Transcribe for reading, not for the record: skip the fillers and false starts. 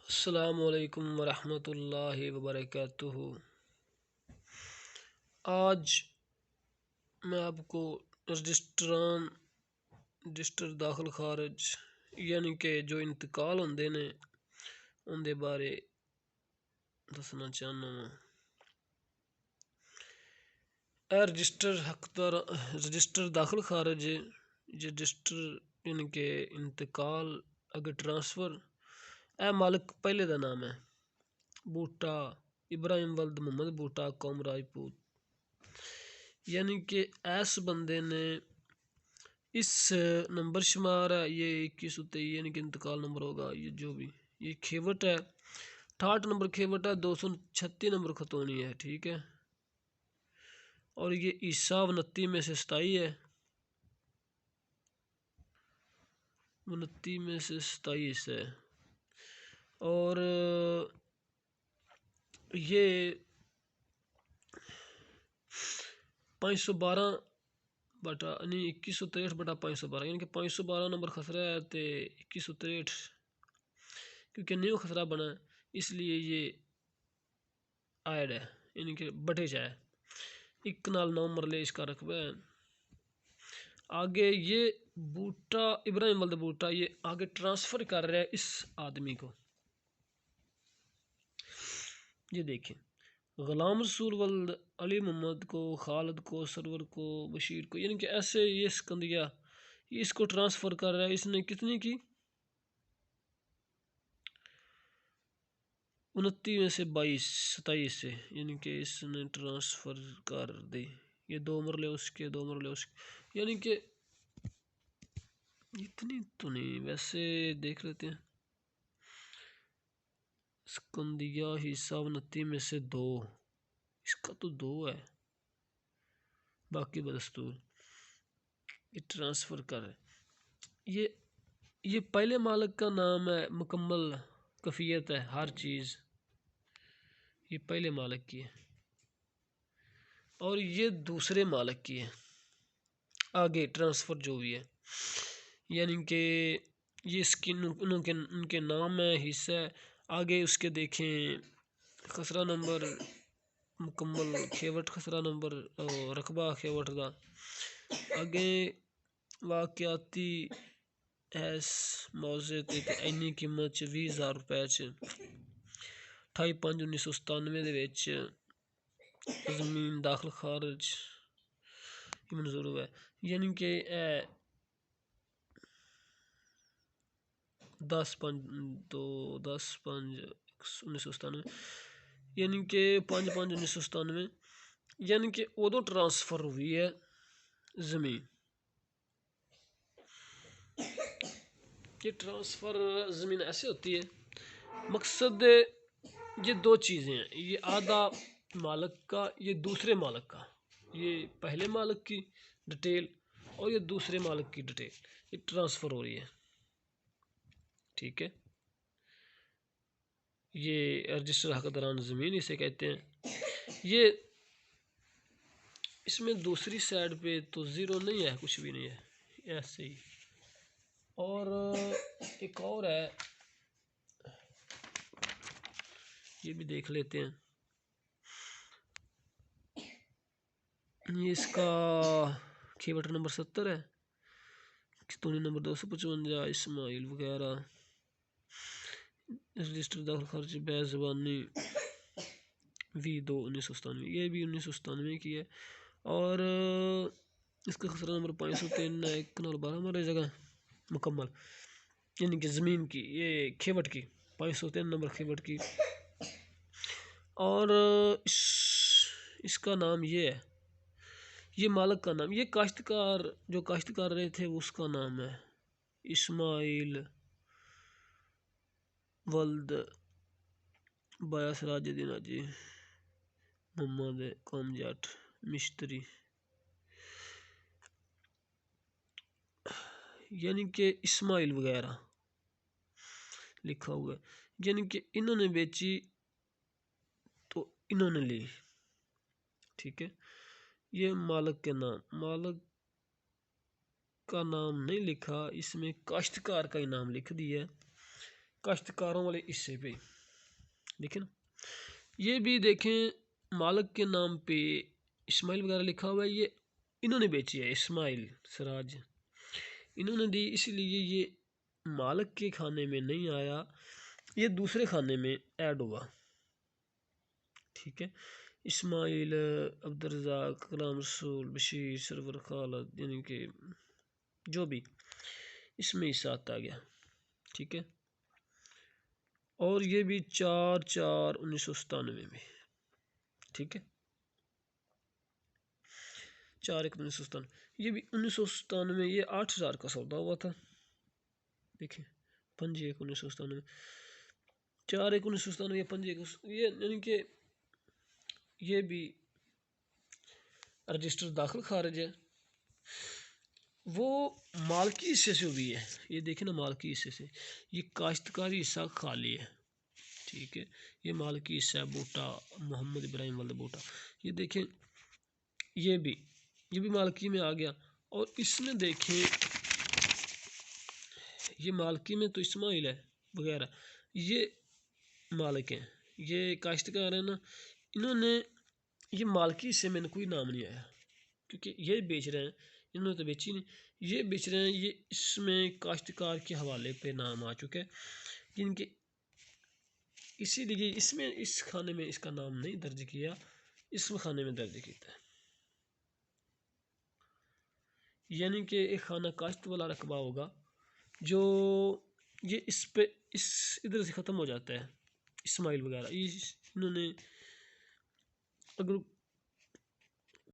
अस्सलामुअलैकुम वरहमतुल्लाहि वबरकातुहू। आज मैं आपको रजिस्टर दाखिल खारिज यानी कि जो इंतकाल होंदे ने उनके बारे दसना चाहना वा। रजिस्टर दाखिल खारिज रजिस्टर यानी कि इंतकाल अगर ट्रांसफ़र मालिक पहले का नाम है बूटा इब्राहिम वल्द मोहम्मद बूटा कौम राजपूत, यानी कि ऐस बंदे ने इस नंबर शुमार है ये 2123 यानी कि इंतकाल नंबर होगा। ये जो भी ये खेवट है 68 नंबर खेवट है, 236 नंबर खतौनी है, ठीक है। और ये ईसा 29 में से 27 है, 29 में से 27 है। और ये 512 बटा नहीं 2163 बटा 512 यानी कि 512 नंबर खसरा है तो 2163 क्योंकि न्यू खसरा बना है इसलिए ये ऐड है यानी कि बटे जाए एक नाल 9 मरले इसका रकबा है। आगे ये बूटा इब्राहिम वल्द बूटा ये आगे ट्रांसफ़र कर रहा है इस आदमी को। ये देखें ग़ुलाम रसूल वल्द अली मोहम्मद को, खालिद को, सरवर को, बशीर को, यानी कि ऐसे ये सिकंदिया इसको ट्रांसफ़र कर रहा है। इसने कितनी की 29 में से 27 से, यानी कि इसने ट्रांसफ़र कर दी। ये 2 मरले उसके 2 मरले उसके, यानी कि इतनी तो नहीं, वैसे देख लेते हैं। सिकंदिया हिस्सा 29 में से 2, इसका तो 2 है, बाकी बदस्तूर ये ट्रांसफ़र कर ये पहले मालिक का नाम है, मुकम्मल कफ़ियत है हर चीज़, ये पहले मालिक की है और ये दूसरे मालिक की है। आगे ट्रांसफ़र जो भी है यानी कि ये स्किन उनके नाम है, हिस्सा है। आगे उसके देखें खसरा नंबर, मुकम्मल खेवट खसरा नंबर और रकबा खेवट का। आगे वाक़याती ऐस मौजे ते इन्नी कीमत 20,000 रुपए 28/5/1997 ज़मीन दाखिल खारिज मंजूर हुआ है, यानी कि 10/5/1997 यानी कि 5/5/1997 यानी कि उदो ट्रांसफ़र हुई है ज़मीन। ये ट्रांसफ़र ज़मीन ऐसे होती है, मकसद ये 2 चीज़ें हैं, ये आधा मालिक का, ये दूसरे मालिक का, ये पहले मालिक की डिटेल और ये दूसरे मालिक की डिटेल, ये ट्रांसफ़र हो रही है, ठीक है। ये रजिस्टर हक़दारान ज़मीन इसे कहते हैं। ये इसमें दूसरी साइड पे तो ज़ीरो नहीं है, कुछ भी नहीं है, ऐसे ही। और एक और है, ये भी देख लेते हैं। ये इसका खेवट नंबर 70 है, खतौनी नंबर 255, इस्माइल वगैरह, रजिस्टर दाखिल खारिज बेज़बानी V2/1997, ये भी 1997 की है। और इसका खसरा नंबर 503 है, 1/12 हमारे जगह मुकम्मल यानी कि ज़मीन की, ये खेवट की 503 नंबर खेवट की। और इसका नाम ये है, ये मालिक का नाम, ये काश्तकार जो काश्तकार रहे थे उसका नाम है इस्माइल वल्द बाया सिराजुद्दीन हाजी मोहम्मद कौम जाट मिस्त्री, यानी कि इस्माइल वगैरह लिखा हुआ है, यानी कि इन्होंने बेची तो इन्होंने ली, ठीक है। ये मालिक के नाम, मालिक का नाम नहीं लिखा, इसमें काश्तकार का ही नाम लिख दिया। काश्तकारों वाले हिस्से पे, देखें ना। ये भी देखें मालिक के नाम पे इस्माइल वगैरह लिखा हुआ है, ये इन्होंने बेची है, इस्माइल सराज इन्होंने दी, इसलिए ये मालिक के खाने में नहीं आया, ये दूसरे खाने में ऐड हुआ। ठीक है, इस्माइल, अब्दुर्रज़ाक, कलाम रसूल, बशीर, सरवर खालिद, यानी कि जो भी इसमें हिस्सा आता गया। ठीक है, और ये भी 4/4/1997 में। ठीक है, 4/1/1997, ये भी 1997, ये 8,000 का सौदा हुआ था। देखिए 5/1/1997, 4/1/1997, या 5/1, ये यानी कि ये भी रजिस्टर दाखिल खारिज है, वो मालकी हिस्से से हुई है। ये देखें ना, मालकी हिस्से से, ये काश्तकारी हिस्सा खाली है। ठीक है, ये मालकी हिस्सा है बूटा, मोहम्मद इब्राहिम वाला बूटा। ये देखें, ये भी मालकी में आ गया। और इसमें देखें, ये मालकी में तो इस्माइल है वगैरह, ये मालिक हैं, ये काश्तकार है ना, इन्होंने ये मालकी हिस्से में कोई नाम नहीं आया, क्योंकि ये बेच रहे हैं, इन्होंने तो बेची नहीं, ये बेच रहे हैं, ये इसमें काश्तकार के हवाले पे नाम आ चुका है, जिनके इसीलिए इसमें इस खाने में इसका नाम नहीं दर्ज किया, इस खाने में दर्ज किया है। यानी कि एक खाना काश्त वाला रकबा होगा, जो ये इस पे इस इधर से ख़त्म हो जाता है, इस्माइल वगैरह इन्होंने अगर